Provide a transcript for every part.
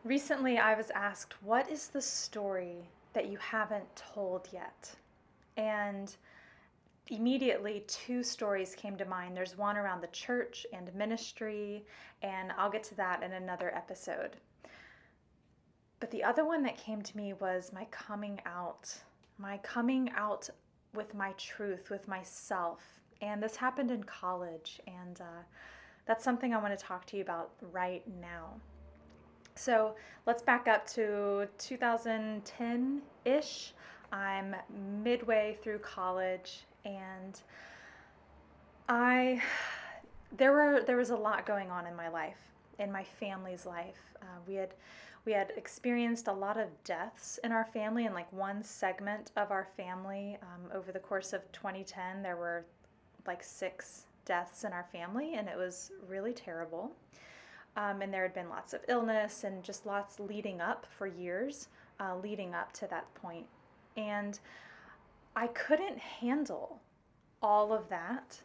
Recently, I was asked, what is the story that you haven't told yet? And immediately, two stories came to mind. There's one around the church and ministry, and I'll get to that in another episode. But the other one that came to me was my coming out with my truth, with myself. And this happened in college, and that's something I want to talk to you about right now. So let's back up to 2010 ish. I'm midway through college, and I there was a lot going on in my life, in my family's life. We had experienced a lot of deaths in our family, and like one segment of our family, over the course of 2010, there were like 6 deaths in our family, and it was really terrible. And there had been lots of illness and just lots leading up for years, leading up to that point. And I couldn't handle all of that,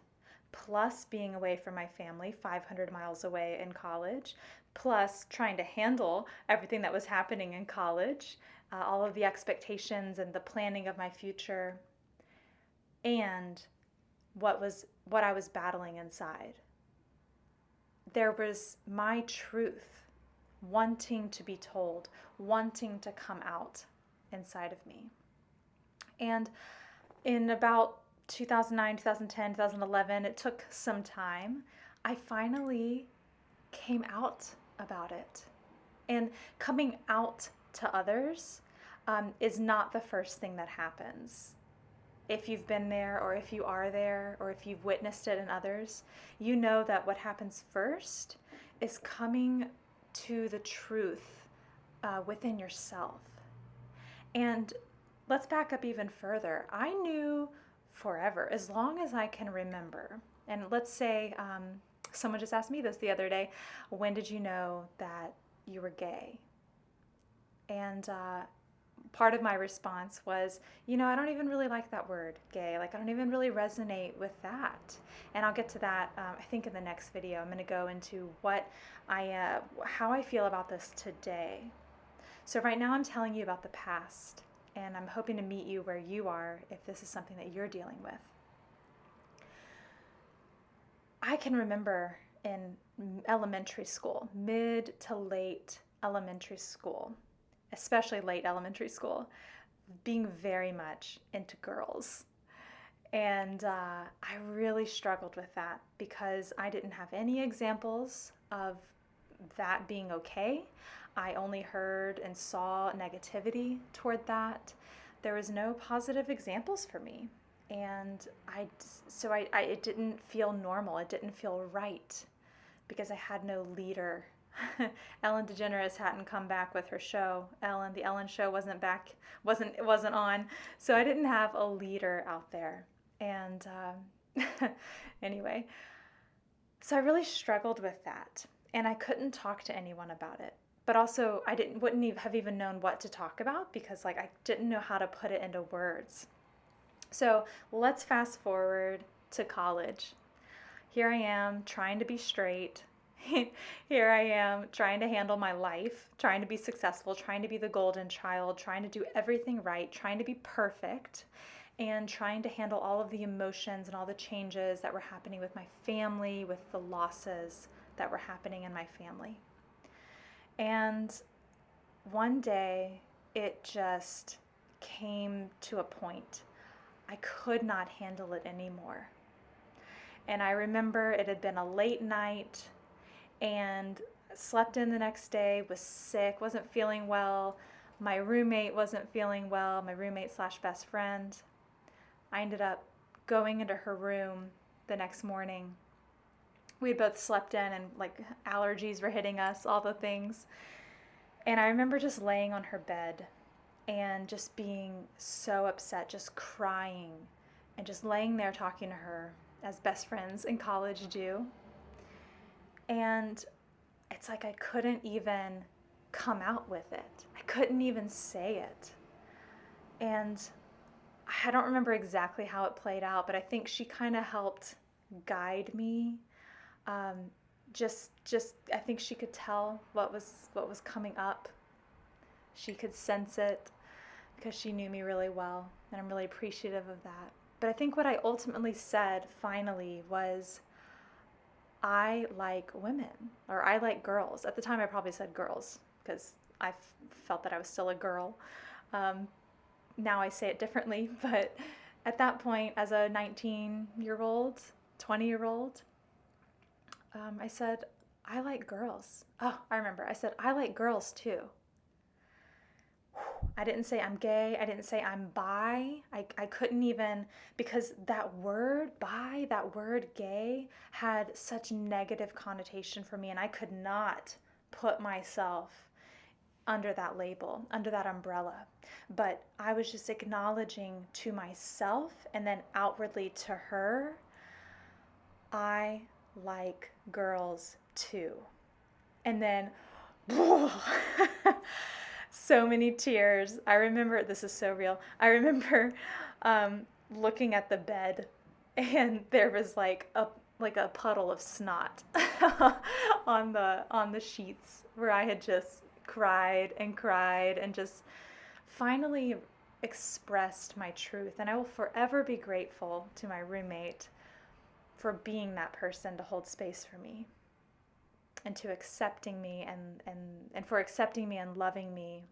plus being away from my family, 500 miles away in college, plus trying to handle everything that was happening in college, all of the expectations and the planning of my future, and what I was battling inside. There was my truth wanting to be told, wanting to come out inside of me. And in about 2009, 2010, 2011, it took some time. I finally came out about it. And coming out to others is not the first thing that happens. If you've been there, or if you are there, or if you've witnessed it in others, you know that what happens first is coming to the truth within yourself. And let's back up even further. I knew forever, as long as I can remember. And let's say someone just asked me this the other day, when did you know that you were gay? And part of my response was, I don't even really like that word, gay. Like, I don't even really resonate with that. And I'll get to that, I think, in the next video. I'm going to go into how I feel about this today. So right now I'm telling you about the past, and I'm hoping to meet you where you are if this is something that you're dealing with. I can remember in elementary school, mid to late elementary school, especially late elementary school, being very much into girls. And I really struggled with that because I didn't have any examples of that being okay. I only heard and saw negativity toward that. There was no positive examples for me. And it didn't feel normal. It didn't feel right because I had no leader. Ellen DeGeneres hadn't come back with her show. The Ellen show wasn't on. So I didn't have a leader out there. And anyway, so I really struggled with that, and I couldn't talk to anyone about it. But also, wouldn't have even known what to talk about because I didn't know how to put it into words. So let's fast forward to college. Here I am trying to be straight. Here I am trying to handle my life, trying to be successful, trying to be the golden child, trying to do everything right, trying to be perfect, and trying to handle all of the emotions and all the changes that were happening with my family, with the losses that were happening in my family. And one day it just came to a point. I could not handle it anymore. And I remember it had been a late night, and slept in the next day, was sick, wasn't feeling well. My roommate wasn't feeling well, my roommate / best friend. I ended up going into her room the next morning. We had both slept in, and allergies were hitting us, all the things. And I remember just laying on her bed and just being so upset, just crying, and just laying there talking to her as best friends in college do. And it's like I couldn't even come out with it. I couldn't even say it. And I don't remember exactly how it played out, but I think she kind of helped guide me just I think she could tell what was coming up. She could sense it because she knew me really well, and I'm really appreciative of that. But I think what I ultimately said finally was, I like women, or I like girls. At the time, I probably said girls because I felt that I was still a girl. Um, Now I say it differently, but at that point, as a 19-year-old, 20-year-old, I said, I like girls. Oh, I remember. I said, I like girls too. I didn't say I'm gay. I didn't say I'm bi. I couldn't even, because that word bi, that word gay, had such negative connotation for me, and I could not put myself under that label, under that umbrella. But I was just acknowledging to myself and then outwardly to her, I like girls too. And then, so many tears. I remember, this is so real. I remember looking at the bed, and there was like a puddle of snot on the sheets where I had just cried and just finally expressed my truth. And I will forever be grateful to my roommate for being that person to hold space for me, and to accepting me, and for accepting me and loving me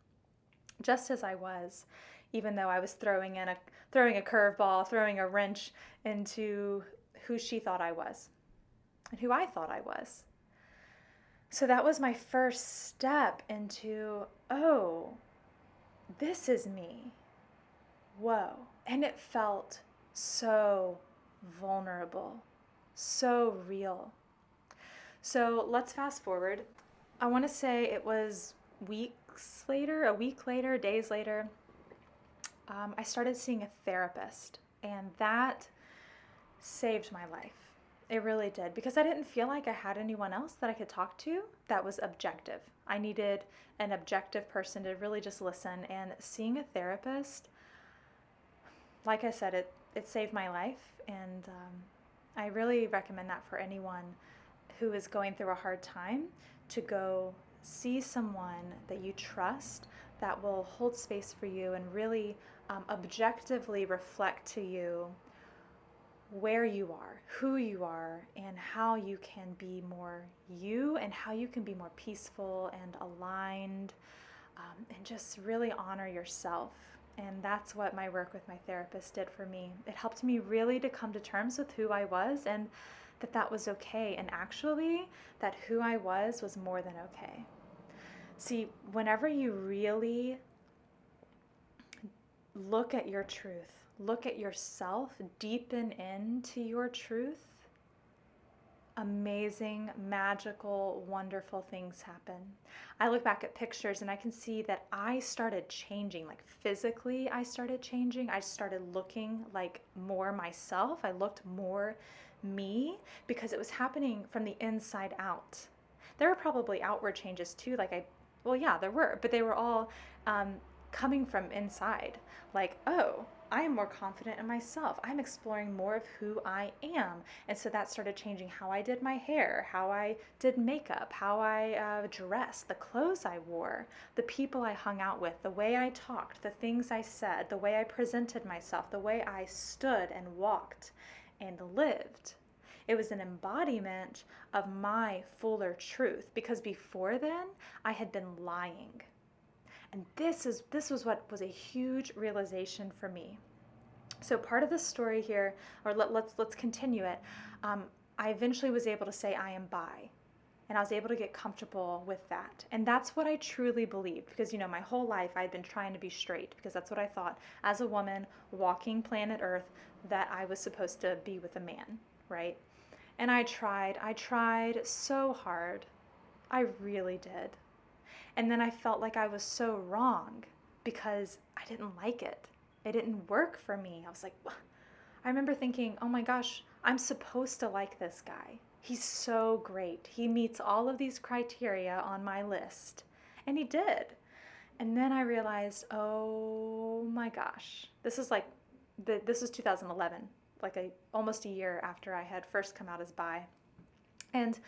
just as I was, even though I was throwing a curveball, throwing a wrench into who she thought I was and who I thought I was. So that was my first step into, oh, this is me. Whoa. And it felt so vulnerable, so real. So let's fast forward. I want to say it was a week later, days later, I started seeing a therapist, and that saved my life. It really did, because I didn't feel like I had anyone else that I could talk to that was objective. I needed an objective person to really just listen, and seeing a therapist, like I said, it saved my life, and I really recommend that for anyone who is going through a hard time, to go see someone that you trust, that will hold space for you and really objectively reflect to you where you are, who you are, and how you can be more you, and how you can be more peaceful and aligned, and just really honor yourself. And that's what my work with my therapist did for me. It helped me really to come to terms with who I was, and that was okay. And actually, that who I was more than okay. See, whenever you really look at your truth, look at yourself, deepen into your truth, amazing, magical, wonderful things happen. I look back at pictures and I can see that I started changing, like physically I started changing. I started looking like more myself. I looked more me, because it was happening from the inside out. There were probably outward changes too, well, yeah, there were, but they were all coming from inside. Like, oh, I am more confident in myself. I'm exploring more of who I am. And so that started changing how I did my hair, how I did makeup, how I dressed, the clothes I wore, the people I hung out with, the way I talked, the things I said, the way I presented myself, the way I stood and walked and lived. It was an embodiment of my fuller truth, because before then I had been lying. And this was what was a huge realization for me. So part of the story here, or let's continue it. I eventually was able to say I am bi, and I was able to get comfortable with that. And that's what I truly believed, because my whole life I'd been trying to be straight, because that's what I thought as a woman walking planet Earth, that I was supposed to be with a man, right? And I tried so hard. I really did. And then I felt like I was so wrong, because I didn't like it. It didn't work for me. I was like, I remember thinking, oh my gosh, I'm supposed to like this guy. He's so great. He meets all of these criteria on my list. And he did. And then I realized, oh my gosh, this is 2011, almost a year after I had first come out as bi. And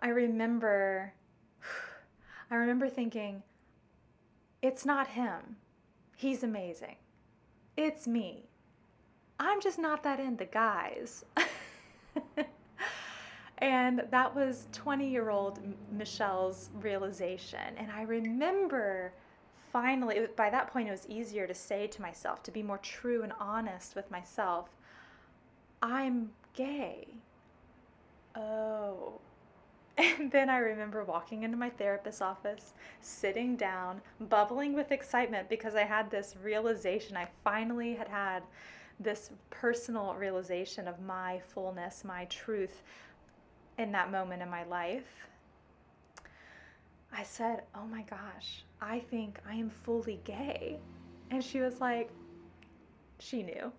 I remember I remember thinking, it's not him. He's amazing. It's me. I'm just not that into guys. And that was 20-year-old Michelle's realization. And I remember finally, by that point, it was easier to say to myself, to be more true and honest with myself, I'm gay. Oh. And then I remember walking into my therapist's office, sitting down, bubbling with excitement because I had this realization. I finally had this personal realization of my fullness, my truth in that moment in my life. I said, "Oh my gosh, I think I am fully gay." And she was like, she knew.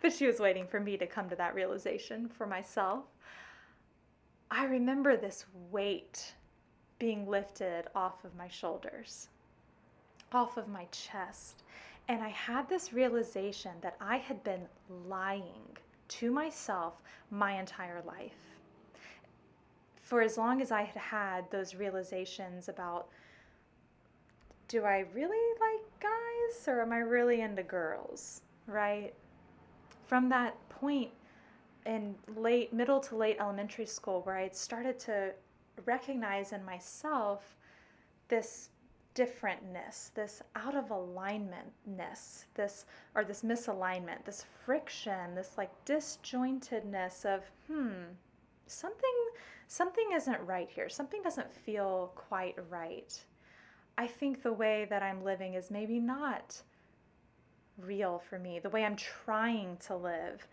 But she was waiting for me to come to that realization for myself. I remember this weight being lifted off of my shoulders, off of my chest. And I had this realization that I had been lying to myself my entire life. For as long as I had had those realizations about, do I really like guys or am I really into girls, right? From that point in middle to late elementary school, where I had started to recognize in myself this differentness, this out of alignmentness, this misalignment, this friction, this like disjointedness of something isn't right here. Something doesn't feel quite right. I think the way that I'm living is maybe not real for me. The way I'm trying to live,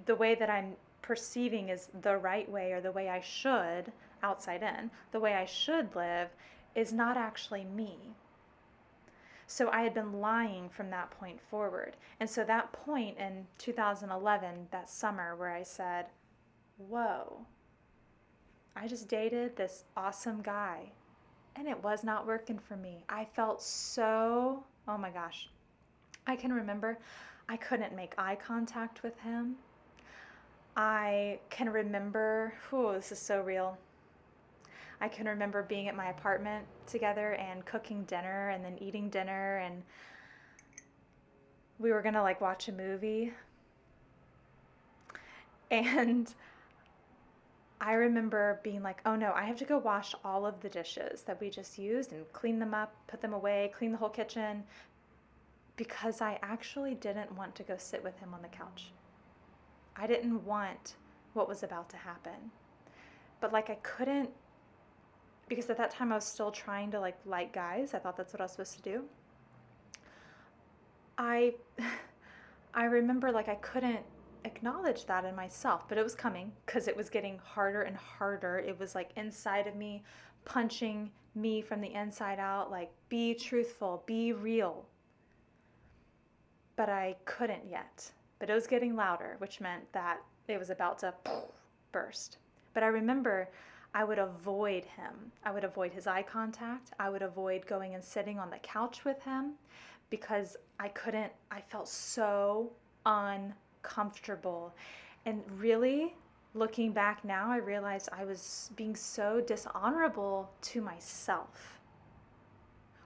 the way that I'm perceiving is the right way, or the way I should, outside in, the way I should live is not actually me. So I had been lying from that point forward. And so that point in 2011, that summer where I said, whoa, I just dated this awesome guy and it was not working for me. I felt so, oh my gosh, I can remember I couldn't make eye contact with him. I can remember, this is so real. I can remember being at my apartment together and cooking dinner and then eating dinner, and we were gonna like watch a movie. And I remember being like, oh no, I have to go wash all of the dishes that we just used and clean them up, put them away, clean the whole kitchen, because I actually didn't want to go sit with him on the couch. I didn't want what was about to happen. But like I couldn't, because at that time I was still trying to like guys. I thought that's what I was supposed to do. I remember like I couldn't acknowledge that in myself, but it was coming because it was getting harder and harder. It was like inside of me, punching me from the inside out, like be truthful, be real. But I couldn't yet. But it was getting louder, which meant that it was about to burst. But I remember I would avoid him. I would avoid his eye contact. I would avoid going and sitting on the couch with him because I felt so uncomfortable. And really, looking back now, I realized I was being so dishonorable to myself,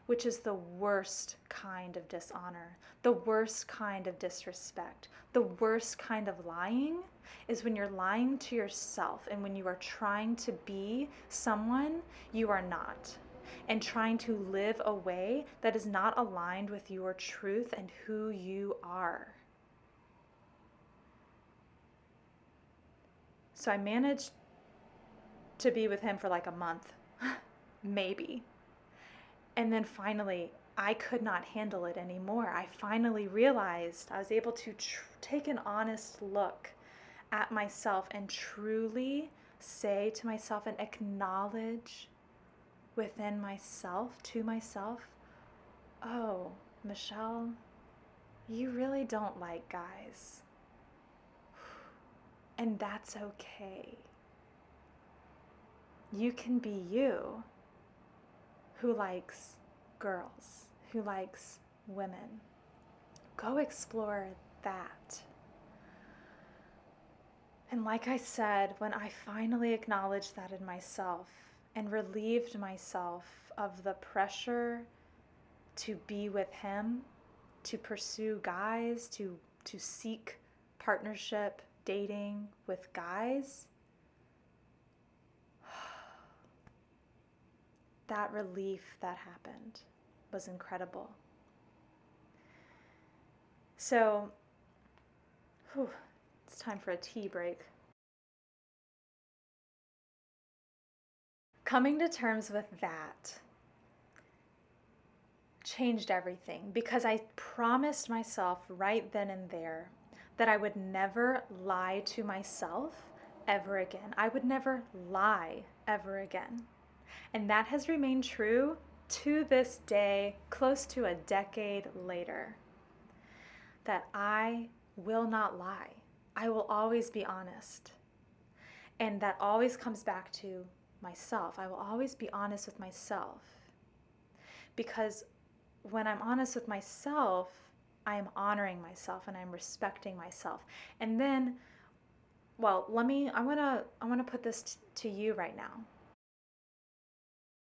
which is the worst kind of dishonor, the worst kind of disrespect. The worst kind of lying is when you're lying to yourself and when you are trying to be someone you are not, and trying to live a way that is not aligned with your truth and who you are. So I managed to be with him for like a month, maybe. And then finally, I could not handle it anymore. I finally realized I was able to take an honest look at myself and truly say to myself and acknowledge within myself, to myself, oh, Michelle, you really don't like guys. And that's okay. You can be you who likes girls, who likes women. Go explore that. And like I said, when I finally acknowledged that in myself and relieved myself of the pressure to be with him, to pursue guys, to seek partnership, dating with guys, that relief that happened was incredible. So, it's time for a tea break. Coming to terms with that changed everything because I promised myself right then and there that I would never lie to myself ever again. I would never lie ever again. And that has remained true to this day, close to a decade later, that I will not lie. I will always be honest. And that always comes back to myself. I will always be honest with myself. Because when I'm honest with myself, I am honoring myself and I'm respecting myself. And then, well, I want to put this to you right now.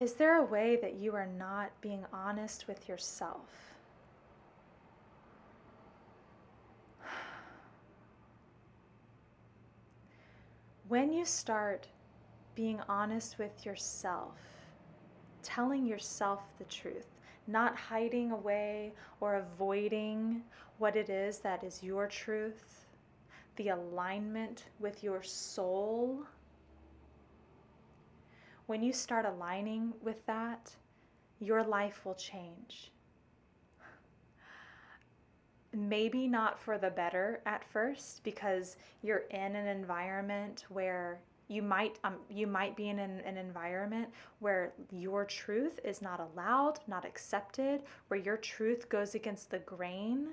Is there a way that you are not being honest with yourself? When you start being honest with yourself, telling yourself the truth, not hiding away or avoiding what it is that is your truth, the alignment with your soul, when you start aligning with that, your life will change. Maybe not for the better at first, because you're in an environment where you might be in an environment where your truth is not allowed, not accepted, where your truth goes against the grain.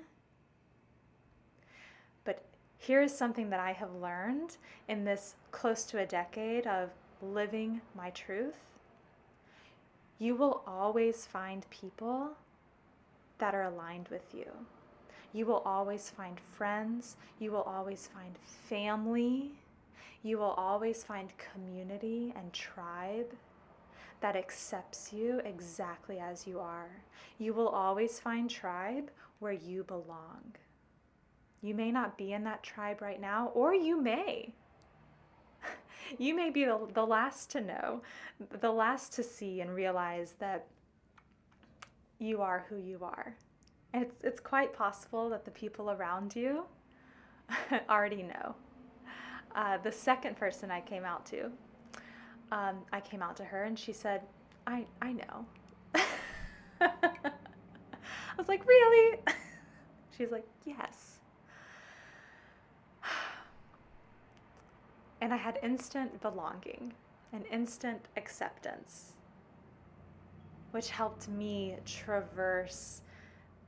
But here is something that I have learned in this close to a decade of living my truth. You will always find people that are aligned with you. You will always find friends. You will always find family. You will always find community and tribe that accepts you exactly as you are. You will always find tribe where you belong. You may not be in that tribe right now, or you may. You may be the last to know, the last to see and realize that you are who you are. And it's quite possible that the people around you already know. The second person I came out to, I came out to her and she said, I know. I was like, really? She's like, yes. And I had instant belonging and instant acceptance, which helped me traverse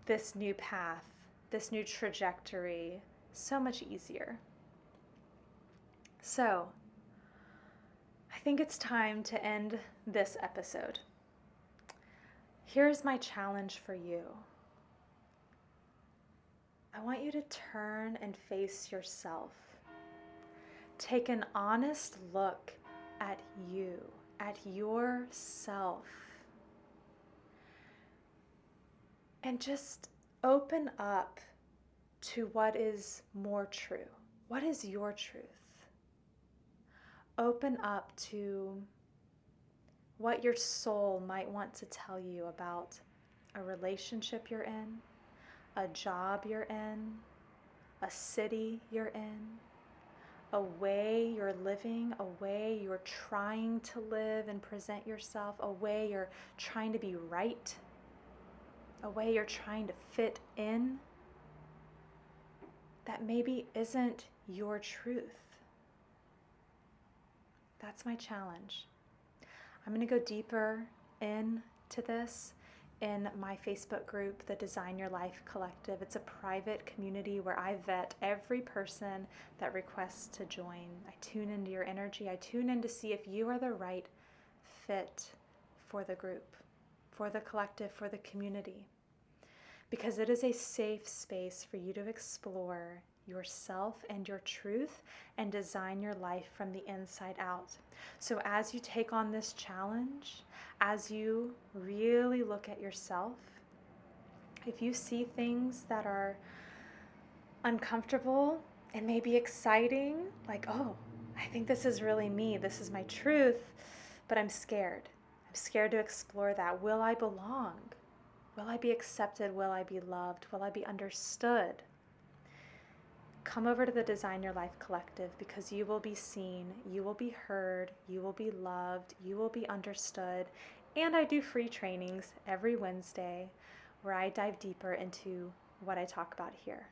this new path, this new trajectory so much easier. So, I think it's time to end this episode. Here's my challenge for you. I want you to turn and face yourself. Take an honest look at you, at yourself. And just open up to what is more true. What is your truth? Open up to what your soul might want to tell you about a relationship you're in, a job you're in, a city you're in, a way you're living, a way you're trying to live and present yourself, a way you're trying to be right, a way you're trying to fit in, that maybe isn't your truth. That's my challenge. I'm going to go deeper into this in my Facebook group, the Design Your Life Collective. It's a private community where I vet every person that requests to join. I tune into your energy. I tune in to see if you are the right fit for the group, for the collective, for the community. Because it is a safe space for you to explore yourself and your truth and design your life from the inside out. So as you take on this challenge, as you really look at yourself, if you see things that are uncomfortable and maybe exciting, like, oh, I think this is really me, this is my truth, but I'm scared. I'm scared to explore that. Will I belong? Will I be accepted? Will I be loved? Will I be understood? Come over to the Design Your Life Collective, because you will be seen, you will be heard, you will be loved, you will be understood. And I do free trainings every Wednesday where I dive deeper into what I talk about here.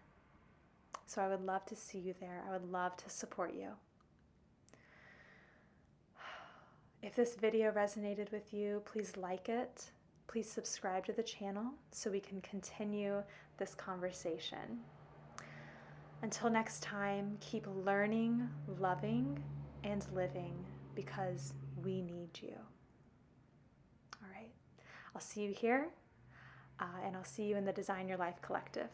So I would love to see you there. I would love to support you. If this video resonated with you, please like it. Please subscribe to the channel so we can continue this conversation. Until next time, keep learning, loving, and living, because we need you. All right, I'll see you here, and I'll see you in the Design Your Life Collective.